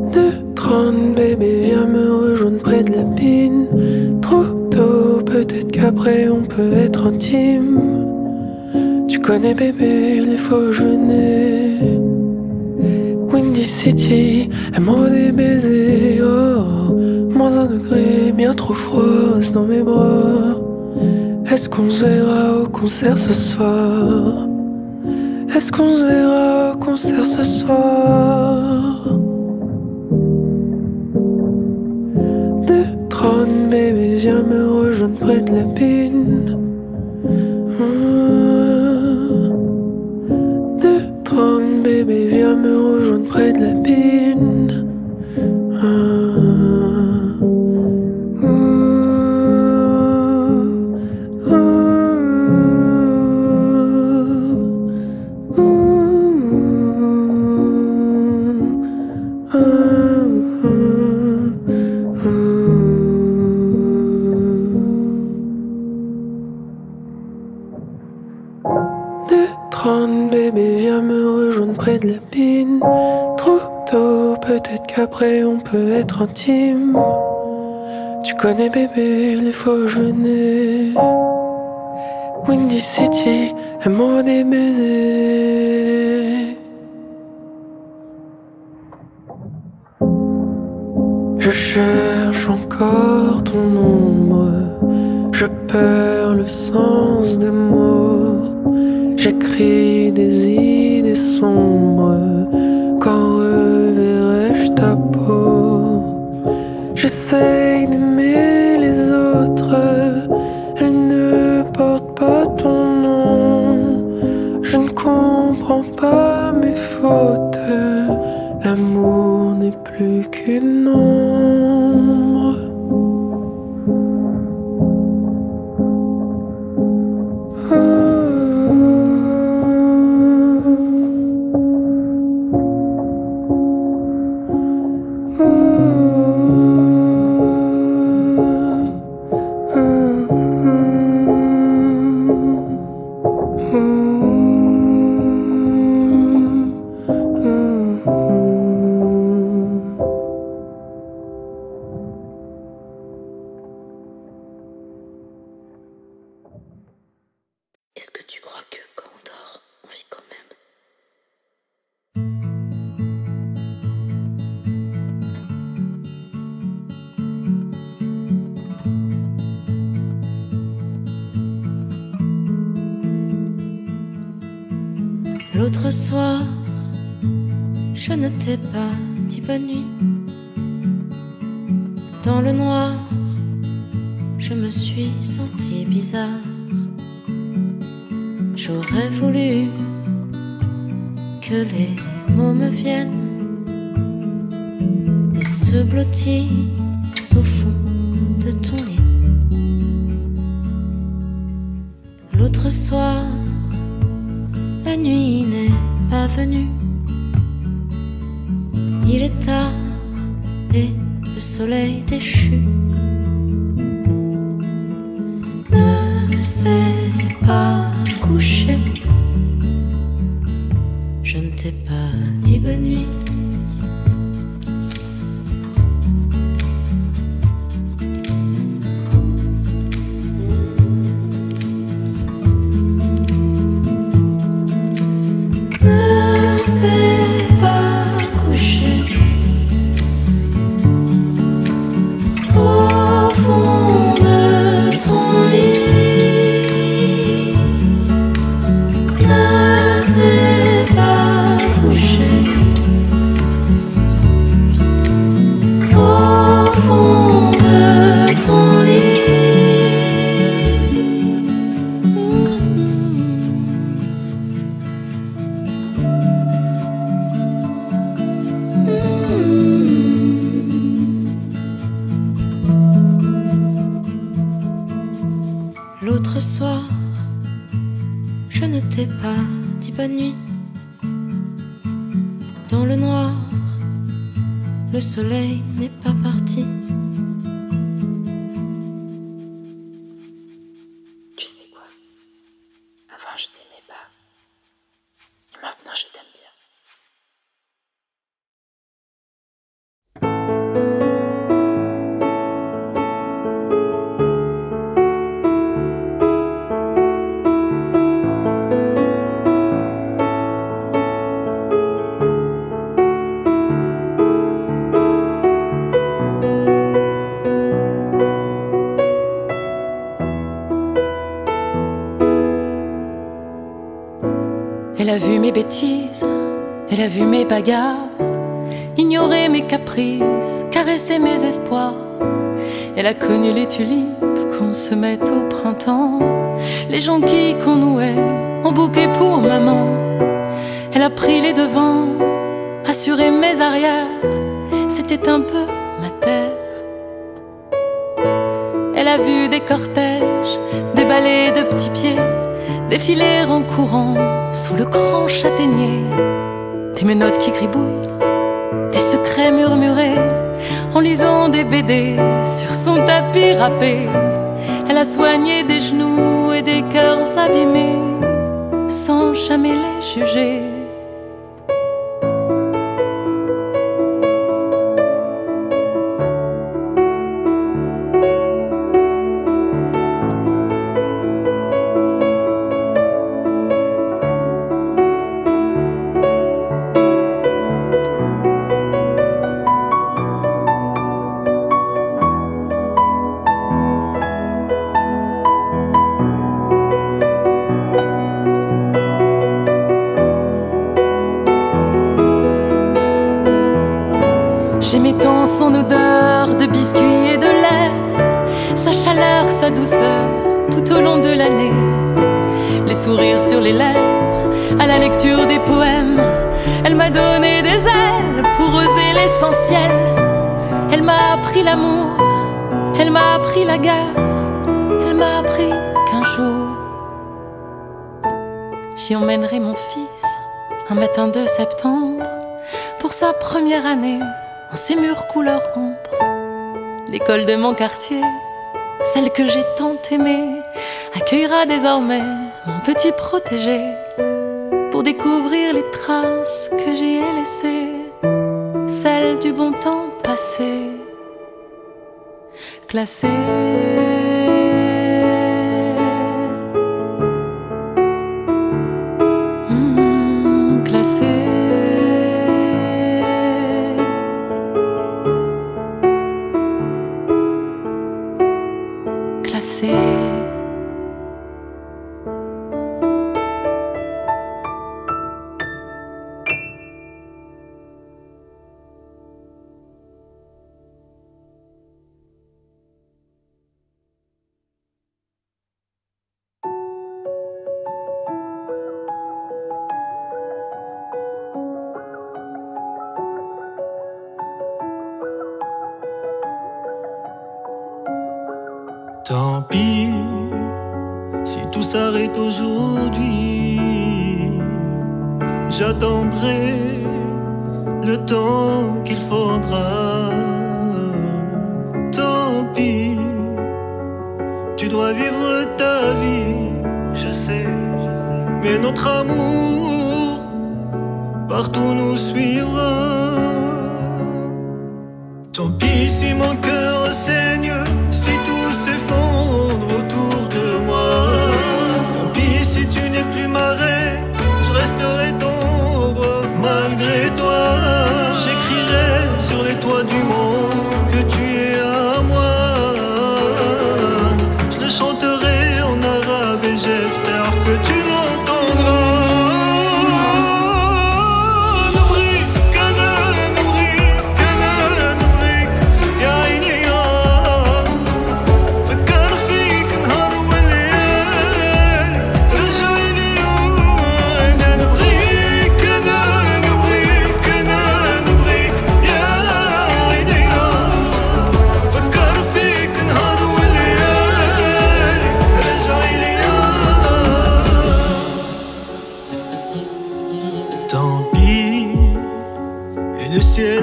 2:30, bébé, viens me rejoindre près de la pine. Trop tôt, peut-être qu'après on peut être intime. Tu connais bébé, les faux genêts. Windy City, elle m'envoie des baisers. Oh, -1 degré, bien trop froid, reste dans mes bras. Est-ce qu'on se verra au concert ce soir? Est-ce qu'on se verra au concert ce soir? 2:30, bébé, viens me rejoindre près de la pine. 2:30, bébé, viens me rejoindre près de la pine. Bébé, viens me rejoindre près de la pine. Trop tôt, peut-être qu'après on peut être intime. Tu connais bébé, les faux genêts. Windy City, elle m'envoie des baisers. Je cherche encore ton ombre. Je perds le sens des mots. J'écris des idées sombres. Quand reverrai-je ta peau? J'essaye d'aimer les autres. Elles ne portent pas ton nom. Je ne comprends pas mes fautes. L'amour n'est plus qu'une ombre. Est-ce que tu crois que quand on dort, on vit quand même? L'autre soir, je ne t'ai pas dit bonne nuit. Dans le noir, je me suis sentie bizarre. J'aurais voulu que les mots me viennent et se blottissent au fond de ton lit. L'autre soir, la nuit n'est pas venue. Il est tard et le soleil déchu ne s'est pas couché. Je ne t'ai pas dit bonne nuit. Ne s'est pas couché au fond de ton lit. Ne s'est pas couché au fond de ton lit. L'autre soir, je ne t'ai pas dit bonne nuit. Dans le noir, le soleil n'est pas parti. Tu sais quoi? Avant je t'aimais pas, et maintenant je t'aime bien. vu mes bêtises, elle a vu mes bagarres, ignoré mes caprices, caressé mes espoirs. Elle a connu les tulipes qu'on se met au printemps, les jonquilles qu'on nouait en bouquet pour maman. Elle a pris les devants, assuré mes arrières, c'était un peu ma terre. Elle a vu des cortèges, des ballets de petits pieds, défiler en courant sous le grand châtaignier. Des menottes qui gribouillent, des secrets murmurés, en lisant des BD sur son tapis râpé. Elle a soigné des genoux et des cœurs abîmés, sans jamais les juger. J'aimais tant son odeur de biscuits et de lait, sa chaleur, sa douceur, tout au long de l'année. Les sourires sur les lèvres, à la lecture des poèmes. Elle m'a donné des ailes pour oser l'essentiel. Elle m'a appris l'amour, elle m'a appris la guerre. Elle m'a appris qu'un jour j'y emmènerai mon fils, un matin de septembre, pour sa première année en ces murs couleur ombre. L'école de mon quartier, celle que j'ai tant aimée, accueillera désormais mon petit protégé, pour découvrir les traces que j'y ai laissées, celles du bon temps passé, classées. Tant pis si tout s'arrête aujourd'hui, j'attendrai le temps qu'il faudra. Tant pis, tu dois vivre ta vie, je sais, mais notre amour partout nous suivra. Tant pis si mon cœur saigne, si tout s'effondre autour de moi. Tant pis si tu n'es plus ma reine, je resterai ton roi malgré toi. J'écrirai sur les toits du monde que tu es à moi. Je le chanterai en arabe et j'espère que tu l'entendras.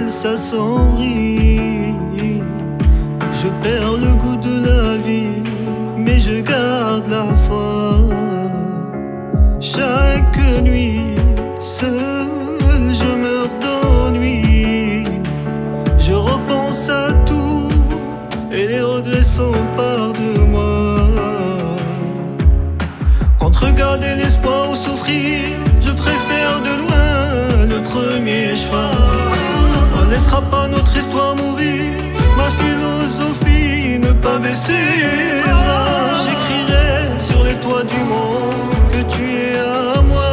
S'assombrit, je perds le goût de la vie, mais je garde la foi. Chaque nuit, seul, je meurs d'ennui. Je repense à tout et les regrets s'emparent de moi. Entre garder l'espoir ou souffrir, je préfère de loin le premier choix. On ne laissera pas notre histoire mourir. Ma philosophie, ne pas baisser les bras. J'écrirai sur les toits du monde que tu es à moi.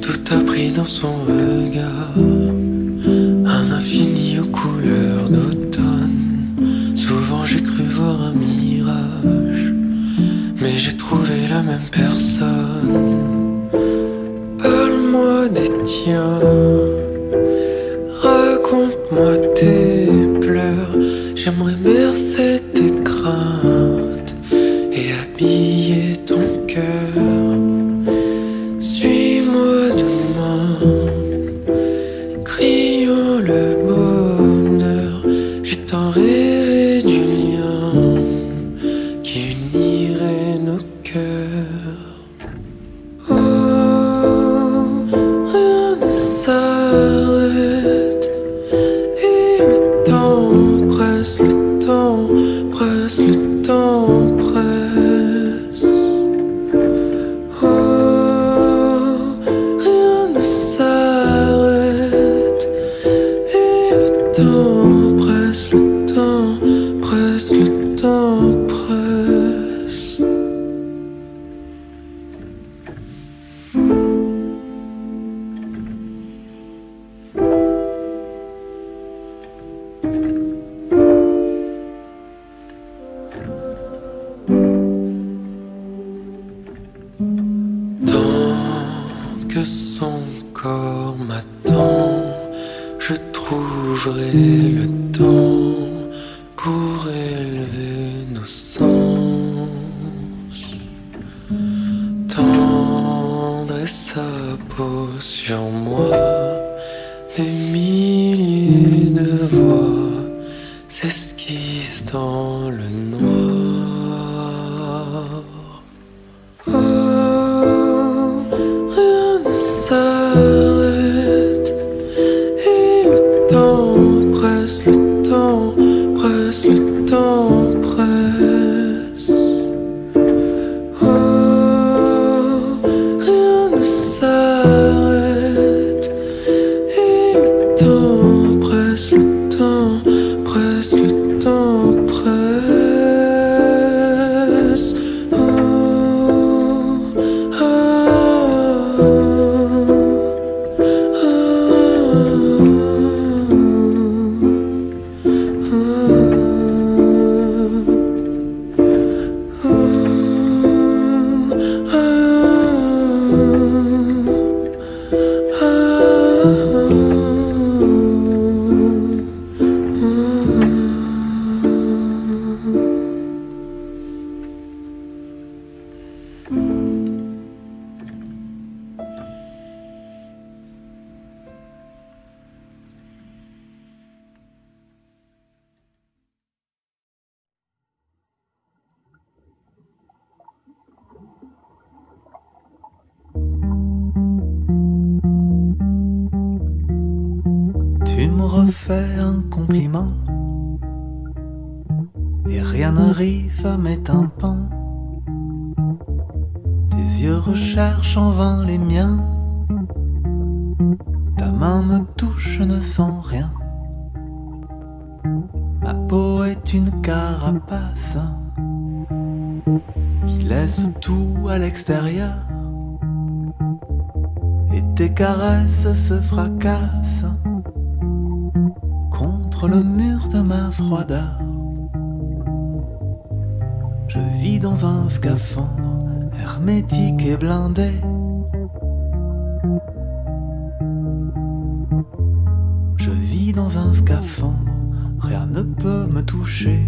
Tout a pris dans son regard, un infini aux couleurs d'automne. Souvent j'ai cru voir un mirage, mais j'ai trouvé la même personne. Parle-moi des tiens, raconte-moi tes pleurs. J'aimerais bercer tes craintes et habiller ton cœur. Suis-moi demain, crions le bonheur. J'ai tant rêvé du lien qui unirait nos cœurs. Oh, rien ne s'arrête et le temps presse, le temps presse, le temps presse. Oh, rien ne s'arrête et le temps presse, le temps presse, le temps presse. Tant que son corps m'attend, je trouverai le temps pour élever nos sens. Tendre sa peau sur moi, des milliers de voix s'esquissent dans le noir. Oh, rien ne s'arrête et le temps presse, le temps presse, le temps presse. Oh, rien ne s'arrête et le temps presse, le temps presse, le temps presse. Oh, oh, Tu me refais un compliment et rien n'arrive à mes tympans. Tes yeux recherchent en vain les miens. Ta main me touche, je ne sens rien. Ma peau est une carapace qui laisse tout à l'extérieur. Et tes caresses se fracassent contre le mur de ma froideur. Je vis dans un scaphandre hermétique et blindé. Je vis dans un scaphandre, rien ne peut me toucher.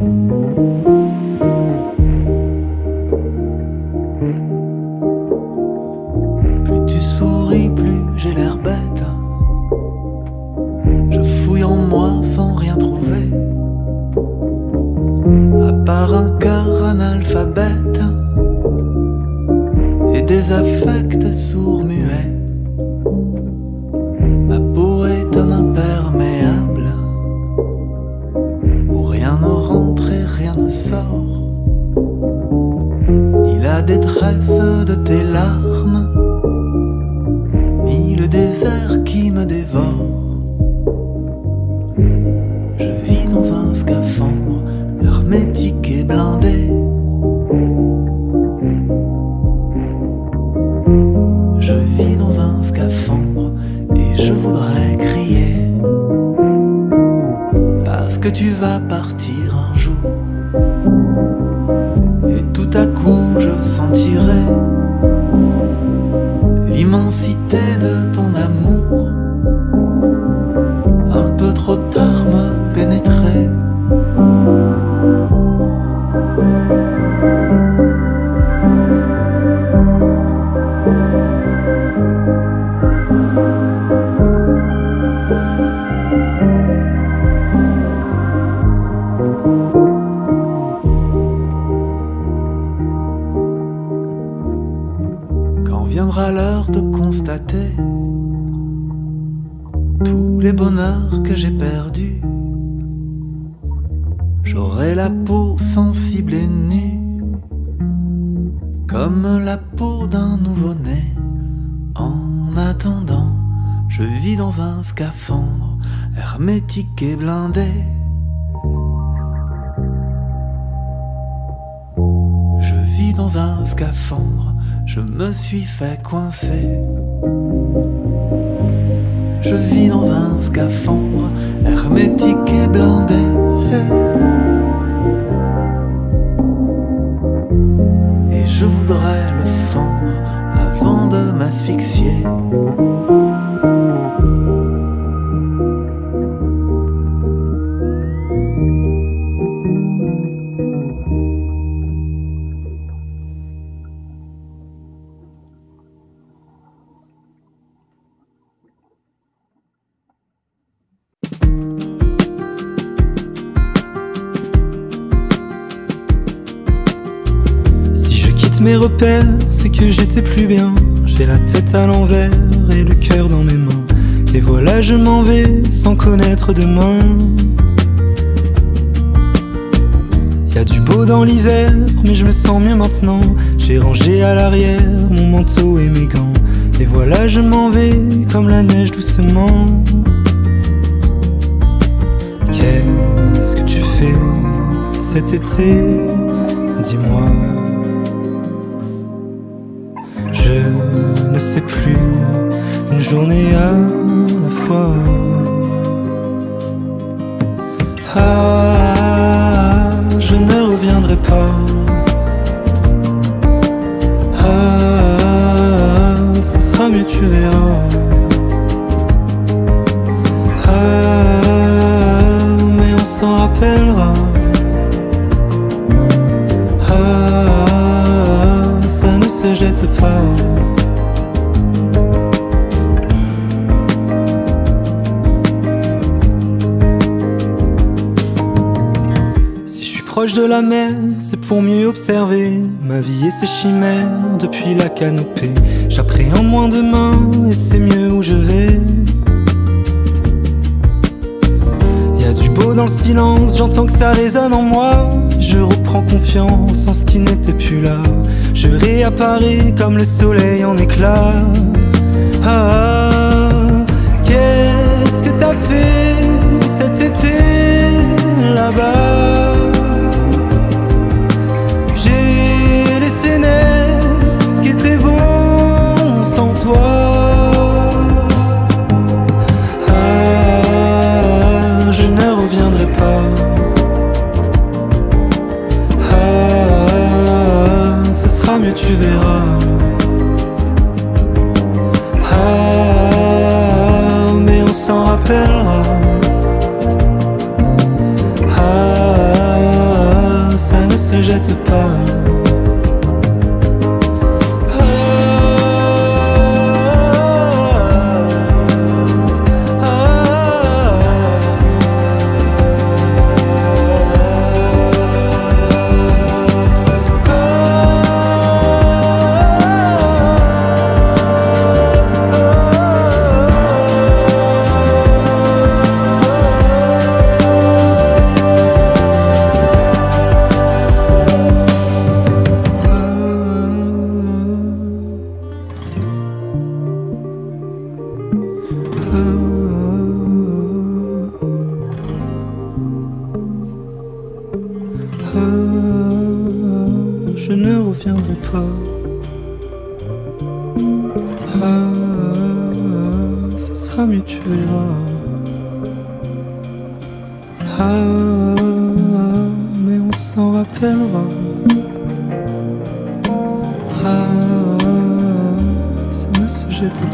Plus tu souris, plus j'ai l'air bête. Je fouille en moi sans rien trouver, à part un cœur analphabète et des affects sourds-muets. Ma peau est un imperméable où rien ne rentre et rien ne sort, ni la détresse de tes larmes, ni le désert qui me dévore. Je vis dans un scaphandre hermétique et blindé. Je vis dans un scaphandre je voudrais crier, parce que tu vas partir un jour, et tout à coup je sentirai l'immensité de ton amour, un peu trop tard me pénétrer. Quand viendra l'heure de constater tous les bonheurs que j'ai perdus, j'aurai la peau sensible et nue, comme la peau d'un nouveau-né. En attendant, je vis dans un scaphandre hermétique et blindé. Je vis dans un scaphandre, je me suis fait coincer. Je vis dans un scaphandre hermétique et blindé. Et je voudrais le fendre avant de m'asphyxier. Mes repères, c'est que j'étais plus bien. J'ai la tête à l'envers et le cœur dans mes mains. Et voilà, je m'en vais sans connaître demain. Y'a du beau dans l'hiver, mais je me sens mieux maintenant. J'ai rangé à l'arrière mon manteau et mes gants. Et voilà, je m'en vais comme la neige doucement. Qu'est-ce que tu fais cet été? Dis-moi. Je ne sais plus, une journée à la fois. Ah, je ne reviendrai pas. Ah, ça sera mieux, tu verras. Ah, mais on s'en rappellera. Ah, ça ne se jette pas. Proche de la mer, c'est pour mieux observer ma vie et ses chimères depuis la canopée. J'appréhende moins demain et c'est mieux où je vais. Y'a du beau dans le silence, j'entends que ça résonne en moi. Je reprends confiance en ce qui n'était plus là. Je réapparais comme le soleil en éclat. Ah, qu'est-ce que t'as fait cet été là-bas? Tu verras. Ah, mais on s'en rappellera. Ah, ça ne se jette pas. mieux tu verras. Ah, mais on s'en rappellera. Ah, ça ne se jette pas.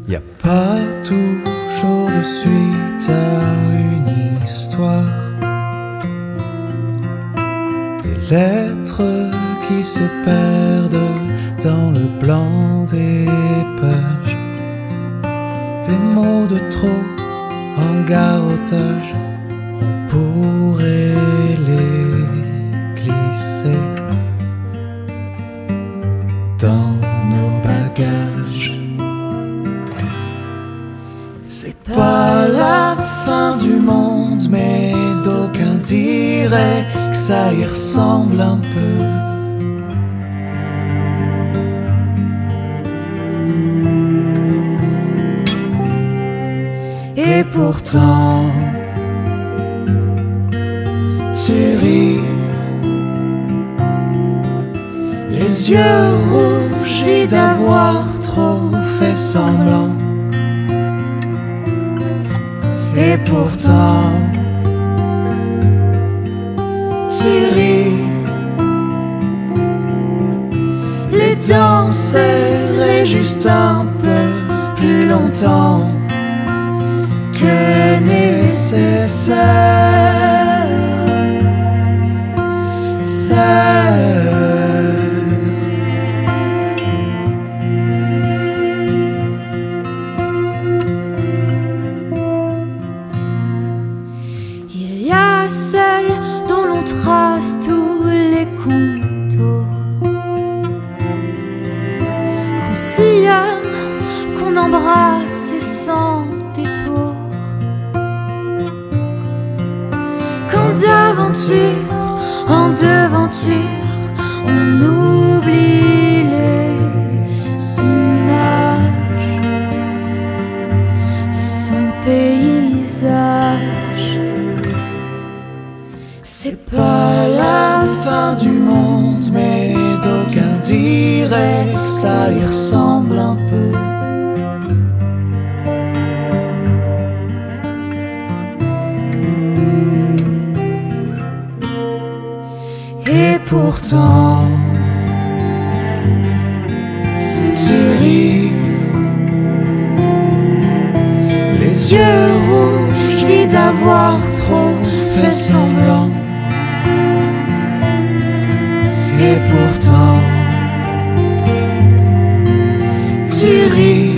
Y a pas toujours de suite à une histoire. Des lettres qui se perdent dans le blanc des pages. Des mots de trop en garrotage, on pourrait les glisser dans nos bagages. C'est pas la fin du monde, mais d'aucuns diraient que ça y ressemble un peu. Et pourtant, tu ris, les yeux rougis d'avoir trop fait semblant. Et pourtant, tu ris, les dents serrées juste un peu plus longtemps que nécessaire. Il y a celle dont l'on trace tous les contours, qu'on sillonne, qu'on embrasse et sans détour. Quand d'aventure en devanture, on oublie les images, son paysage. C'est pas la fin du monde, mais d'aucuns diraient que ça y ressemble un peu. Et pourtant, tu ris, les yeux rougis d'avoir trop fait semblant. Et pourtant, tu ris,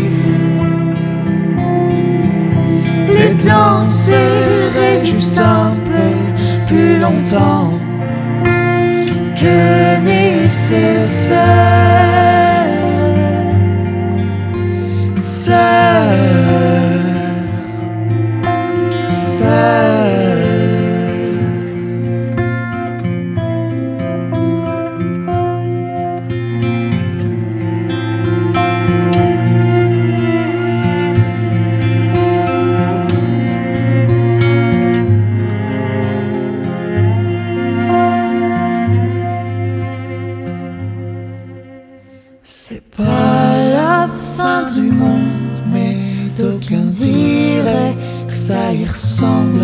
les dents serrées juste un peu plus longtemps que nécessaire. C'est pas la fin du monde, mais d'aucuns diraient que ça y ressemble